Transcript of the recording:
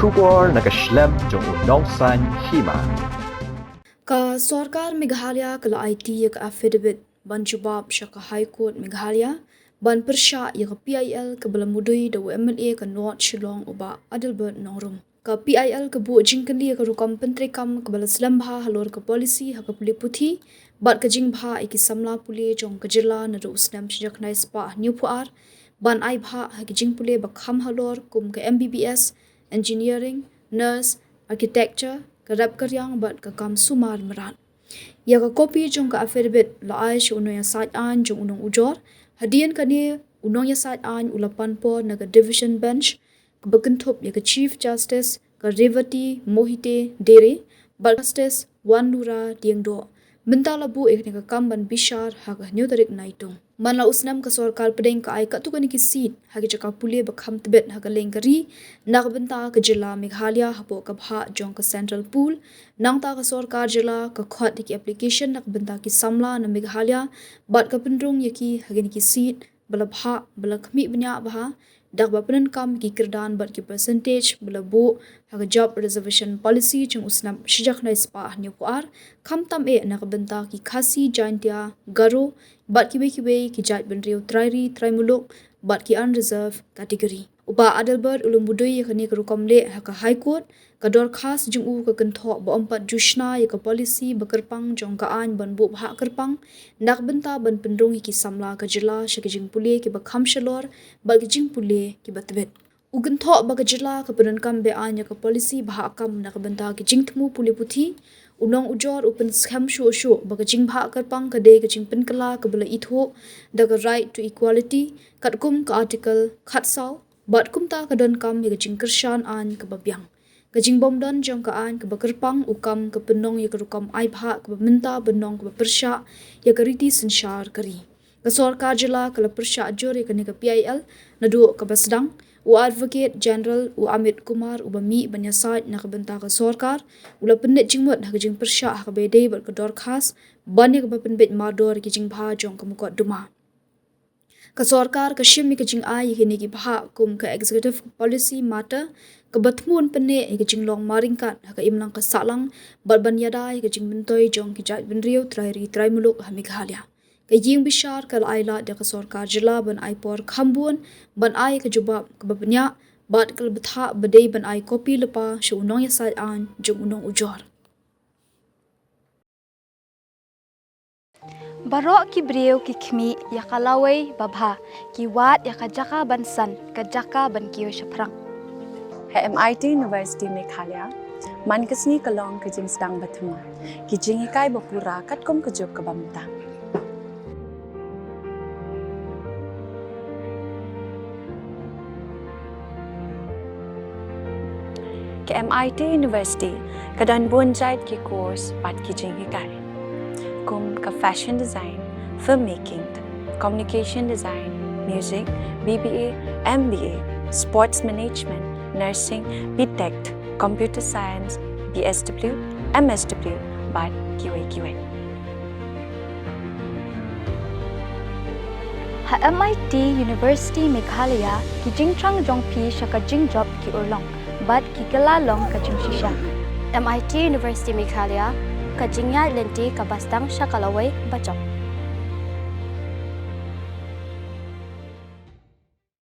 Shubor nakaslem jong unongsan Hima. Ka Sorkar Meghalaya kala IT yak affidavit ban jubab syaka High Court Meghalaya ban Pyrshah yak PIL ke Jingmudui da MLA ke North Shillong uba Adelbert Norum. Ka PIL ke bu jingkali ke rukam pentri kam ke Bhah halor ke polisi hak ke Pule Puthi bat ke Bhah iki samla Pule jong ke Jylla na do usnam sejak nai spa new puar ban ai Bhah hak ke Pule bakham halor kum ke MBBS engineering nurse architecture kerap karyang bat ke kam sumar merat. Ya ka kopi jong ka affidavit la ai shi unong ya side an jong unong ujor hadian kani unong ya side an ulapan po na ka division bench ke bekentup ya ka chief justice ka Revati Mohite Dere bat justice Wan Nura Diengdo benta labu ek ka kam ban bishar ha ka new tarik naitung man la usnam ka Sorkar pedeng ka ai ka tu kani ki seat ha ki jaka Pule bakham tebet ha ka lengkari nak benta ka Jylla Meghalaya hapo ka Bhah jong ka central pool nang ta ka Sorkar Jylla ka khot ki application nak benta ki samla na Meghalaya bat ka pendrung yaki ha ki seat bala Bhah bala khmi bnya Bhah dak ba penen kam ki kirdan bat ki percentage bala bu ha ka job reservation policy jong usnam sejak nai spa new puar kham tam e nak benta ki khasi jaintia garo bat ki jat benriu trai muluk bat ki unreserved category uba Adelbert Jingmudui yakni ka rukam le ha ka High Court ka dor khas jung u ka kentho ba 4 Jushna ya ka policy bakerpang jong ka an ban bu Bhah kerpang nak benta ban pendrung ki samla ka Jylla shakijing Pule ki bakham shalor ba kijing Pule ki batbet ugen tho ba ka Jylla ka penan kam be an ya ka policy Bhah kam nak benta ki jing thmu Pule Puthi unong ujor upen scam shu ba ka jing Bhah kerpang ka de ka jing penkala ka bela itho da ka right to equality kat kum ka article khat saw bat kum ta ka don kam ya ka jing kershan an ka babyang ka jing bom don jong ka an ka bakerpang ukam ka penong ya ka rukam ai Bhah ka minta benong ka Pyrshah ya ka riti senshar kari ka Sorkar Jylla ka Pyrshah jor ya ka ni ka PIL na du ka basdang u advocate general u Amit Kumar u bami banyasat na ka benta ka Sorkar ula pendit jingmut ha ka jing Pyrshah ha ka bedei bat ka dor khas ban ya ka penbit mador ki jing Bhah jong ka mukot duma ka Sorkar ka shim ka jing ai ki ni ki Bhah kum ka executive policy mata ka batmun pene ka jing long maringkat ha ka imlang ka salang bat ban Ïadei ka jing bentoi jong ki jat benriu trai muluk ha Meghalaya ka ying bishar ka aila da ka Sorkar Jylla ban ai por khambun ban ai ka jubab ka babnya bat ka betha bedei ban ai kopi lepa shu unong ya sai an jong unong ujor Barok ki breu ki khmi ya kalawai babha ki wat ya kajaka ban san kajaka ban kiyo shaprang. MIT University Meghalaya man kasni kalong kajing stang batuma ki jingikai bapura katkom kajuk kabamta. Ke MIT University kadan bunjait ki course pat ki jingikai. Kum ka fashion design, filmmaking, communication design, music, BBA, MBA, sports management, nursing, BTech, computer science, BSW, MSW, bat QA. Ha MIT University Meghalaya ki jingtrang jong pi shaka jing job ki urlong bat ki kalalong ka jing shisha. MIT University Meghalaya ka jingya lenti ka bastang syakalaway bacok.